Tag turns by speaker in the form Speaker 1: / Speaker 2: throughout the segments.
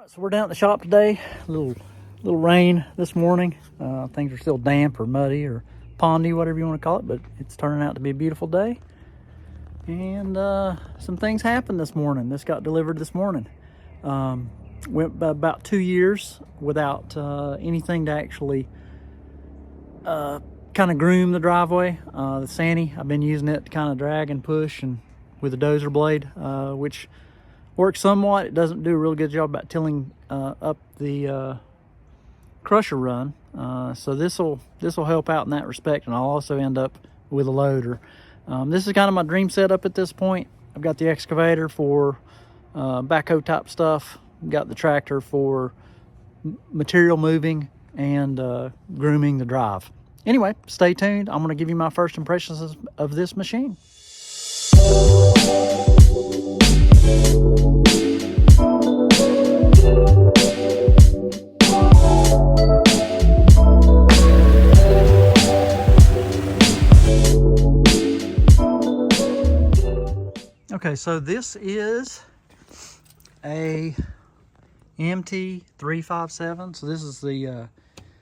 Speaker 1: So we're down at the shop today. Little rain this morning. Things are still damp or muddy or pondy, whatever you want to call it, but it's turning out to be a beautiful day. And some things happened this morning. This got delivered this morning. Went about 2 years without anything to actually kind of groom the driveway. The Sani, I've been using it to kind of drag and push and with a dozer blade, which works somewhat. It doesn't do a real good job about tilling up the crusher run. So this will help out in that respect, and I'll also end up with a loader. This is kind of my dream setup at this point. I've got the excavator for backhoe type stuff. Got the tractor for material moving and grooming the drive. Anyway, stay tuned. I'm going to give you my first impressions of this machine. Okay, so this is a MT357. So this is the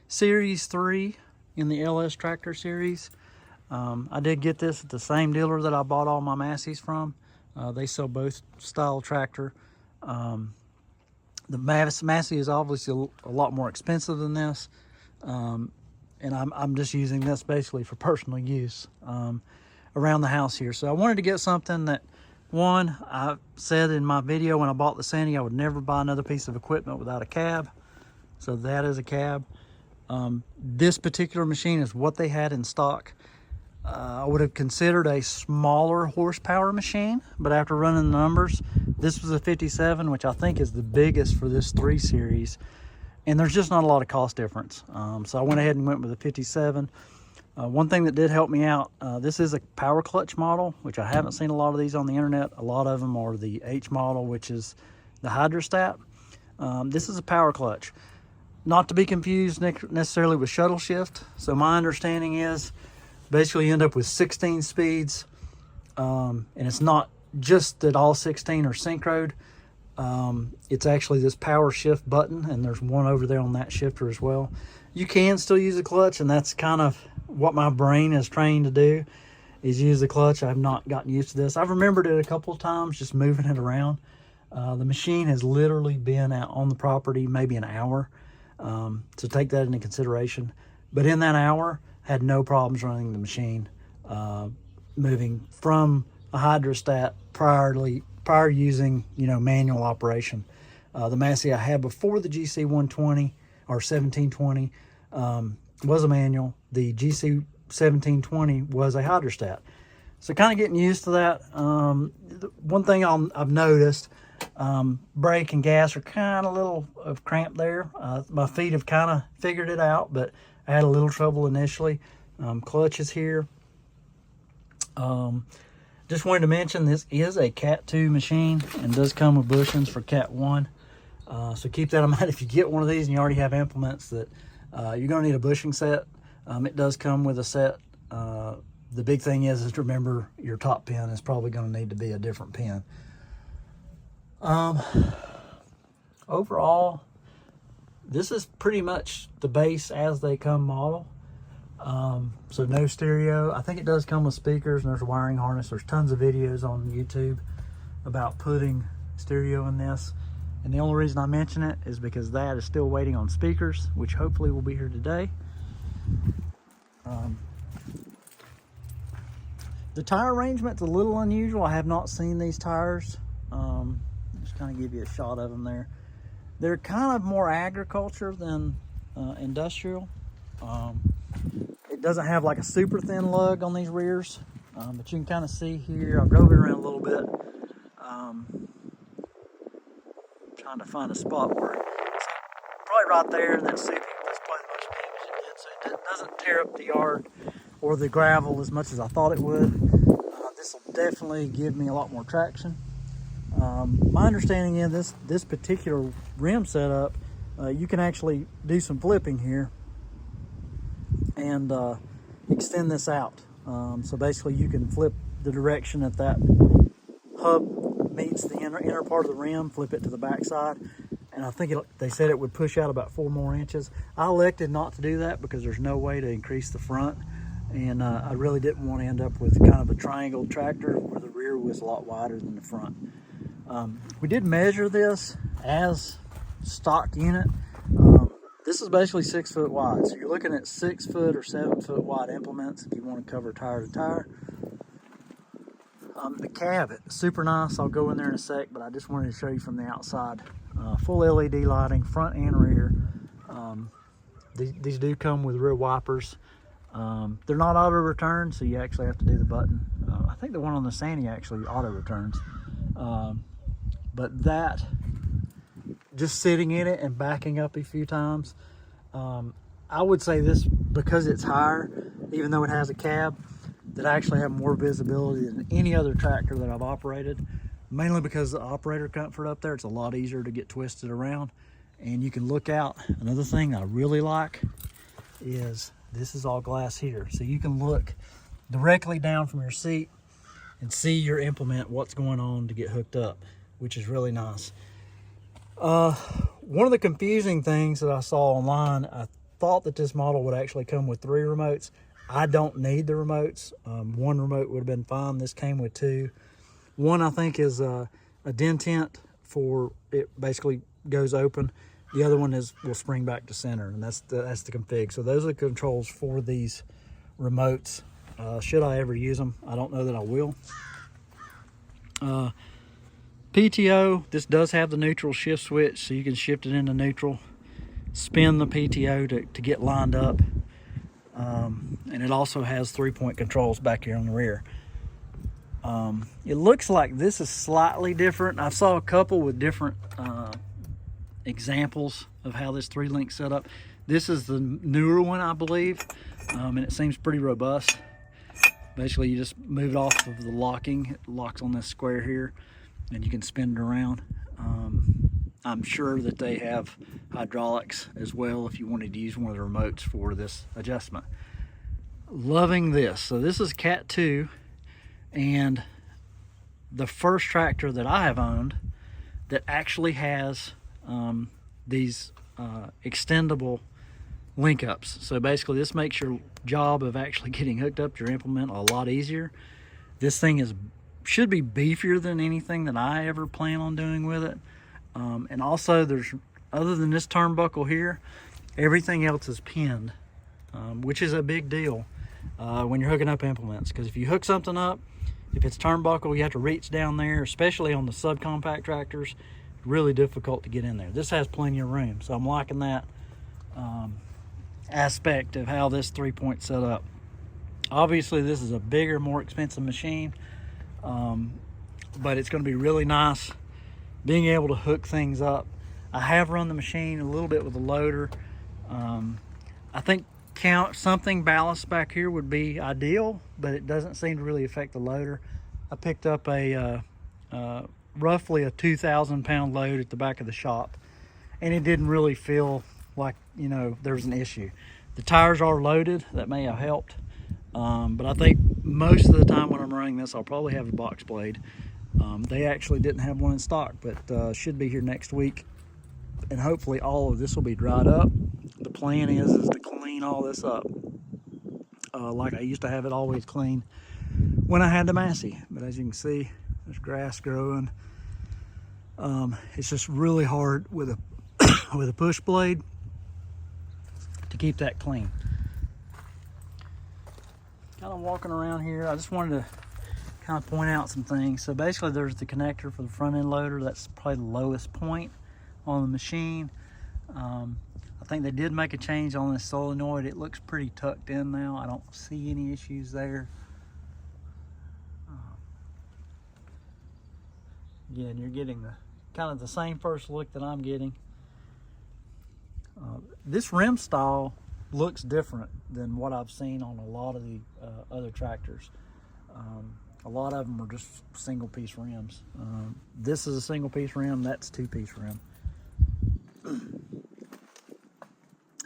Speaker 1: Series 3 in the LS Tractor series. I did get this at the same dealer that I bought all my Masseys from. They sell both style tractor. The Massey is obviously a lot more expensive than this. And I'm just using this basically for personal use around the house here. So I wanted to get something that, one, I said in my video when I bought the Sani, I would never buy another piece of equipment without a cab. So that is a cab. This particular machine is what they had in stock. I would have considered a smaller horsepower machine, but after running the numbers, this was a 57, which I think is the biggest for this 3 series. And there's just not a lot of cost difference. So I went ahead and went with a 57. One thing that did help me out, this is a power clutch model, which I haven't seen a lot of these on the internet. A lot of them are the H model, which is the hydrostat. This is a power clutch. Not to be confused necessarily with shuttle shift. So my understanding is basically you end up with 16 speeds. And it's not just that all 16 are synchroed. It's actually this power shift button, and there's one over there on that shifter as well. You can still use a clutch, and that's kind of what my brain is trained to do, is use the clutch. I've not gotten used to this. I've remembered it a couple of times, just moving it around. The machine has literally been out on the property maybe an hour, so take that into consideration. But in that hour, had no problems running the machine, moving from a hydrostat prior using manual operation. The Massey I had before the GC 120 or 1720 was a manual. The GC 1720 was a hydrostat. So kind of getting used to that. One thing I've noticed, brake and gas are kind of a little of cramped there. My feet have kind of figured it out, but I had a little trouble initially. Clutch is here. Just wanted to mention this is a Cat 2 machine and does come with bushings for Cat 1. So keep that in mind if you get one of these and you already have implements, that you're going to need a bushing set. It does come with a set. The big thing is to remember your top pin is probably going to need to be a different pin. Overall, this is pretty much the base as they come model. So no stereo. I think it does come with speakers, and there's a wiring harness. There's tons of videos on YouTube about putting stereo in this. And the only reason I mention it is because that is still waiting on speakers, which hopefully will be here today. The tire arrangement's a little unusual. I have not seen these tires. Just kind of give you a shot of them there. They're kind of more agriculture than industrial. It doesn't have like a super thin lug on these rears, but you can kind of see here. I drove it around a little bit. Trying to find a spot where it's probably right there, and then see if that's probably the most damage it did. So it doesn't tear up the yard or the gravel as much as I thought it would. This will definitely give me a lot more traction. My understanding is this particular rim setup, you can actually do some flipping here and extend this out. So basically you can flip the direction that hub meets the inner part of the rim, flip it to the back side, and I think they said it would push out about 4 more inches. I elected not to do that because there's no way to increase the front, and I really didn't want to end up with kind of a triangle tractor where the rear was a lot wider than the front. We did measure this as stock unit. This is basically 6 foot wide, so you're looking at 6 foot or 7 foot wide implements if you want to cover tire to tire. The cab, it's super nice. I'll go in there in a sec, but I just wanted to show you from the outside. Full LED lighting, front and rear. These do come with rear wipers. They're not auto return, so you actually have to do the button. I think the one on the Sani actually auto returns. But that, just sitting in it and backing up a few times, I would say this, because it's higher, even though it has a cab, that I actually have more visibility than any other tractor that I've operated, mainly because the operator comfort up there, it's a lot easier to get twisted around, and you can look out. Another thing I really like is this is all glass here, so you can look directly down from your seat and see your implement, what's going on to get hooked up, which is really nice. One of the confusing things that I saw online, I thought that this model would actually come with 3 remotes. I don't need the remotes. 1 remote would have been fine. This came with 2. One, I think, is a dentent for it, basically goes open. The other one will spring back to center, and that's the config. So those are the controls for these remotes. Should I ever use them? I don't know that I will. PTO, this does have the neutral shift switch, so you can shift it into neutral, spin the PTO to get lined up. And it also has 3-point controls back here on the rear. It looks like this is slightly different. I saw a couple with different examples of how this 3-link setup. This is the newer one, I believe, and it seems pretty robust. Basically, you just move it off of the locking. It locks on this square here, and you can spin it around. I'm sure that they have hydraulics as well if you wanted to use one of the remotes for this adjustment. Loving this. So this is Cat 2, and the first tractor that I have owned that actually has these extendable link ups. So basically this makes your job of actually getting hooked up to your implement a lot easier. This thing should be beefier than anything that I ever plan on doing with it. And also there's, other than this turnbuckle here, everything else is pinned, which is a big deal when you're hooking up implements, because if you hook something up, if it's turnbuckle, you have to reach down there, especially on the subcompact tractors. Really difficult to get in there. This has plenty of room, so I'm liking that aspect of how this 3-point set up. Obviously this is a bigger, more expensive machine, but it's going to be really nice being able to hook things up. I have run the machine a little bit with the loader. I think something ballast back here would be ideal, but it doesn't seem to really affect the loader. I picked up a roughly a 2,000 pound load at the back of the shop, and it didn't really feel like, you know, there was an issue. The tires are loaded, that may have helped, but I think most of the time when I'm running this, I'll probably have a box blade. They actually didn't have one in stock, but should be here next week, and hopefully all of this will be dried up. The plan is to clean all this up like I used to have it always clean when I had the Massey. But as you can see, there's grass growing. It's just really hard with a with a push blade to keep that clean. Kind of walking around here, I just wanted to kind of point out some things. So basically there's the connector for the front end loader. That's probably the lowest point on the machine. I think they did make a change on this solenoid. It looks pretty tucked in now. I don't see any issues there. Again, you're getting the kind of the same first look that I'm getting. This rim style looks different than what I've seen on a lot of the other tractors. A lot of them are just single piece rims. This is a single piece rim, that's 2-piece rim.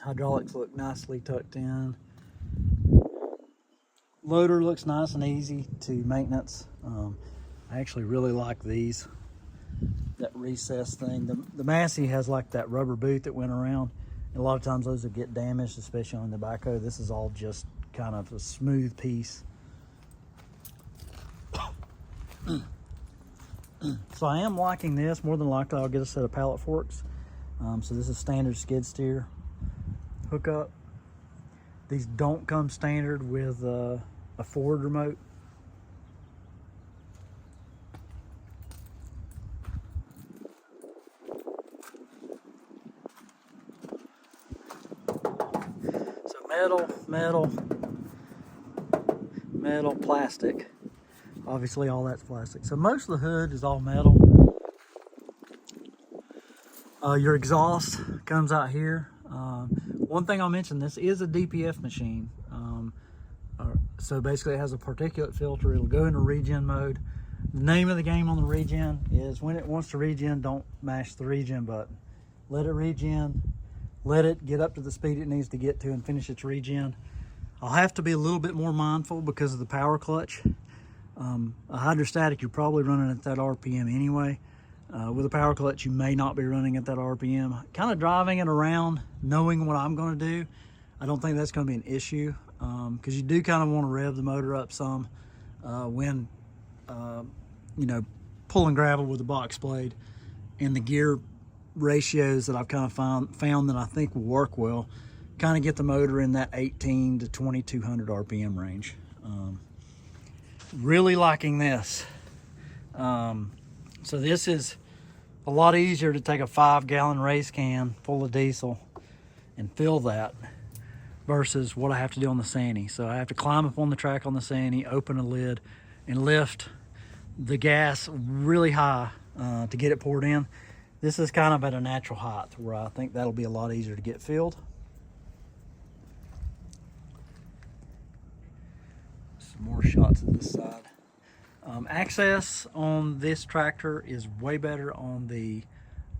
Speaker 1: Hydraulics look nicely tucked in. Loader looks nice and easy to maintenance. I actually really like these. That recess thing. The Massey has like that rubber boot that went around. And a lot of times those would get damaged, especially on the backhoe. This is all just kind of a smooth piece. So I am liking this. More than likely I'll get a set of pallet forks. So this is standard skid steer hookup. These don't come standard with a forward remote. So metal, plastic. Obviously all that's plastic. So most of the hood is all metal. Your exhaust comes out here. One thing I'll mention, this is a DPF machine. So basically it has a particulate filter. It'll go into regen mode. The name of the game on the regen is when it wants to regen, don't mash the regen button. Let it regen, let it get up to the speed it needs to get to and finish its regen. I'll have to be a little bit more mindful because of the power clutch. A hydrostatic, you're probably running at that RPM anyway. With a power clutch, you may not be running at that RPM. Kind of driving it around, knowing what I'm going to do, I don't think that's going to be an issue, because you do kind of want to rev the motor up some when, you know, pulling gravel with the box blade. And the gear ratios that I've kind of found that I think will work well, kind of get the motor in that 18 to 2200 RPM range. Really liking this. So this is a lot easier to take a 5-gallon race can full of diesel and fill that versus what I have to do on the Sani. So I have to climb up on the track on the Sani, open a lid, and lift the gas really high to get it poured in. This is kind of at a natural height where I think that'll be a lot easier to get filled. Some more shots of this side. Access on this tractor is way better on the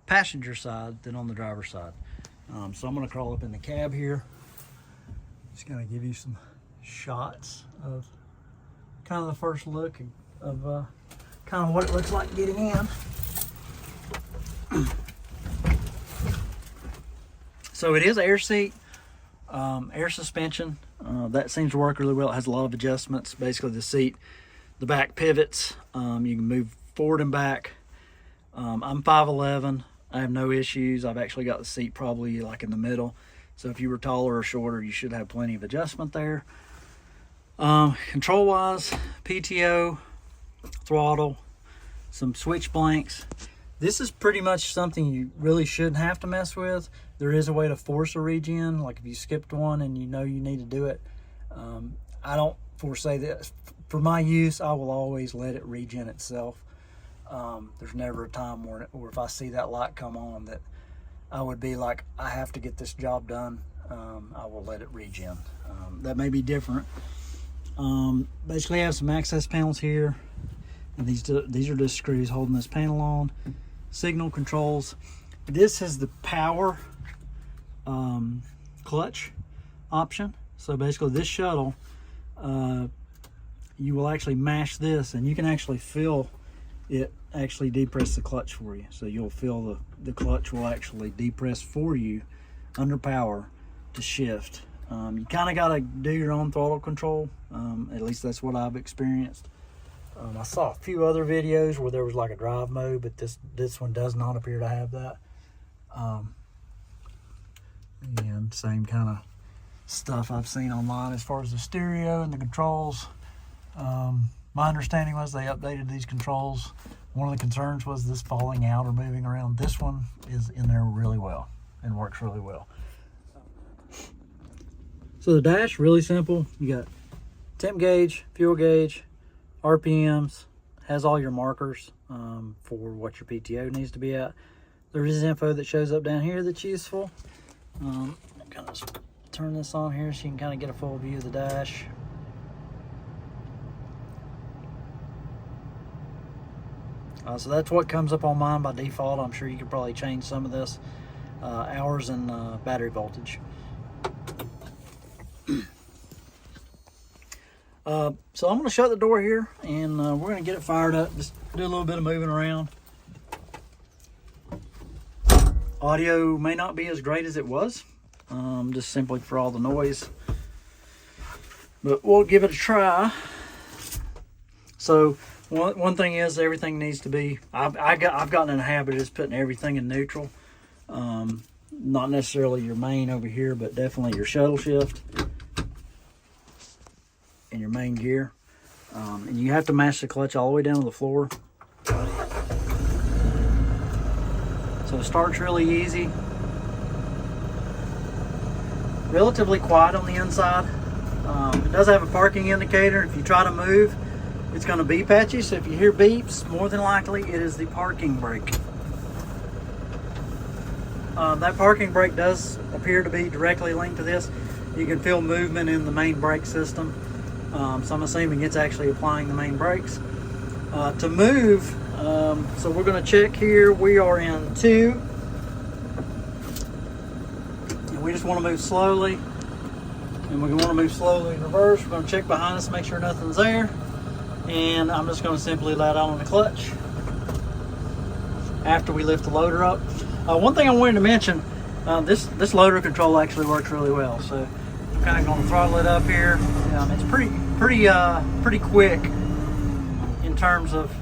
Speaker 1: passenger side than on the driver's side. So I'm going to crawl up in the cab here. Just going to give you some shots of kind of the first look of kind of what it looks like getting in. So it is air seat, air suspension. That seems to work really well. It has a lot of adjustments. Basically the seat, the back pivots, you can move forward and back. I'm 5'11", I have no issues. I've actually got the seat probably like in the middle. So if you were taller or shorter, you should have plenty of adjustment there. Control wise, PTO, throttle, some switch blanks. This is pretty much something you really shouldn't have to mess with. There is a way to force a regen, like if you skipped one and you know you need to do it. I don't foresee this. For my use, I will always let it regen itself. There's never a time where if I see that light come on that I would be like, I have to get this job done. I will let it regen. That may be different. Basically I have some access panels here, and these are just screws holding this panel on. Signal controls. This is the power clutch option. So basically this shuttle, you will actually mash this and you can actually feel it actually depress the clutch for you. So you'll feel the clutch will actually depress for you under power to shift. You kind of got to do your own throttle control. At least that's what I've experienced. I saw a few other videos where there was like a drive mode, but this one does not appear to have that. And same kind of stuff I've seen online as far as the stereo and the controls. My understanding was they updated these controls. One of the concerns was this falling out or moving around. This one is in there really well and works really well. So the dash, really simple. You got temp gauge, fuel gauge, RPMs, has all your markers for what your PTO needs to be at. There is info that shows up down here that's useful. I'm kind of just turn this on here so you can kind of get a full view of the dash. So that's what comes up on mine by default. I'm sure you could probably change some of this, hours and battery voltage. So I'm going to shut the door here, and we're going to get it fired up, just do a little bit of moving around. Audio may not be as great as it was, just simply for all the noise. But we'll give it a try. So one thing is, everything needs to be, I've gotten in a habit of just putting everything in neutral. Not necessarily your main over here, but definitely your shuttle shift and your main gear. And you have to match the clutch all the way down to the floor. So it starts really easy. Relatively quiet on the inside. It does have a parking indicator. If you try to move, it's going to beep at you. So if you hear beeps, more than likely it is the parking brake. That parking brake does appear to be directly linked to this. You can feel movement in the main brake system. So I'm assuming it's actually applying the main brakes. To move, so we're going to check here. We are in 2. And we just want to move slowly. And we want to move slowly in reverse. We're going to check behind us, make sure nothing's there. And I'm just going to simply let out on the clutch after we lift the loader up. One thing I wanted to mention, this loader control actually works really well. So I'm kind of going to throttle it up here. It's pretty quick in terms of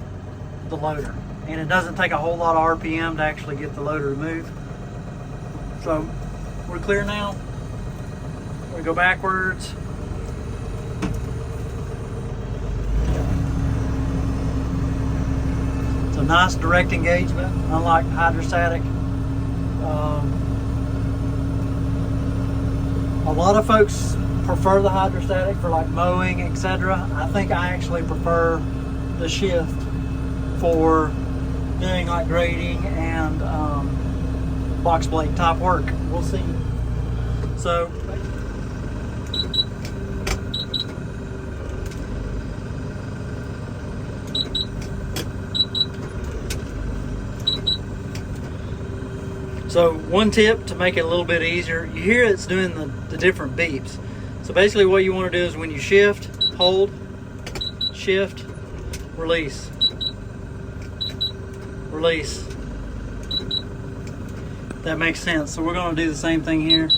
Speaker 1: the loader, and it doesn't take a whole lot of RPM to actually get the loader to move. So we're clear now. We go backwards. It's a nice direct engagement, unlike hydrostatic. A lot of folks prefer the hydrostatic for like mowing, etc. I think I actually prefer the shift for doing like grading and box blade type work. We'll see. So one tip to make it a little bit easier, you hear it's doing the different beeps. So basically what you want to do is when you shift, hold, shift, release, release. That makes sense. So we're going to do the same thing here.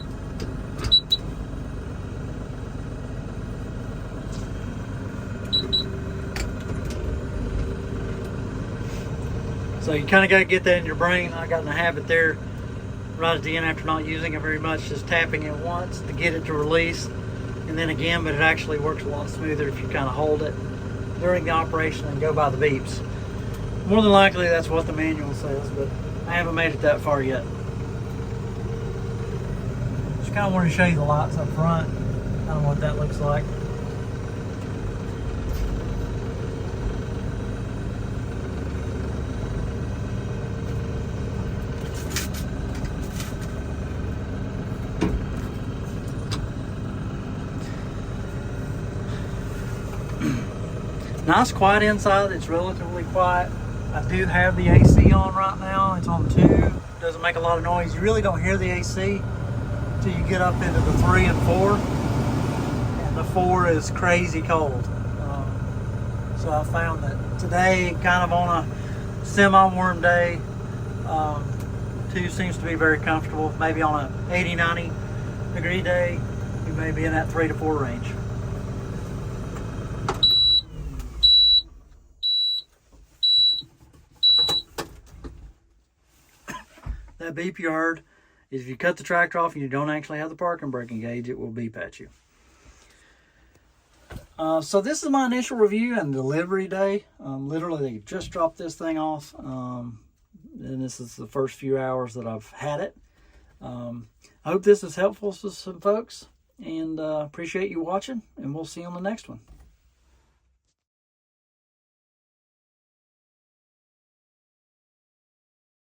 Speaker 1: So you kind of got to get that in your brain. I got in the habit there right at the end, after not using it very much, just tapping it once to get it to release, and then again, but it actually works a lot smoother if you kind of hold it during the operation and go by the beeps. More than likely that's what the manual says, but I haven't made it that far yet. Just kind of want to show you the lights up front. I don't know what that looks like. Nice quiet inside. It's relatively quiet. I do have the AC on right now. It's on 2. Doesn't make a lot of noise. You really don't hear the AC till you get up into the 3 and 4. And the 4 is crazy cold. So I found that today, kind of on a semi-warm day, 2 seems to be very comfortable. Maybe on a 80, 90 degree day, you may be in that 3 to 4 range. That beep you heard is if you cut the tractor off and you don't actually have the parking brake engaged, it will beep at you. So this is my initial review and delivery day. Literally, they just dropped this thing off, and this is the first few hours that I've had it. I hope this is helpful to some folks, and appreciate you watching, and we'll see you on the next one.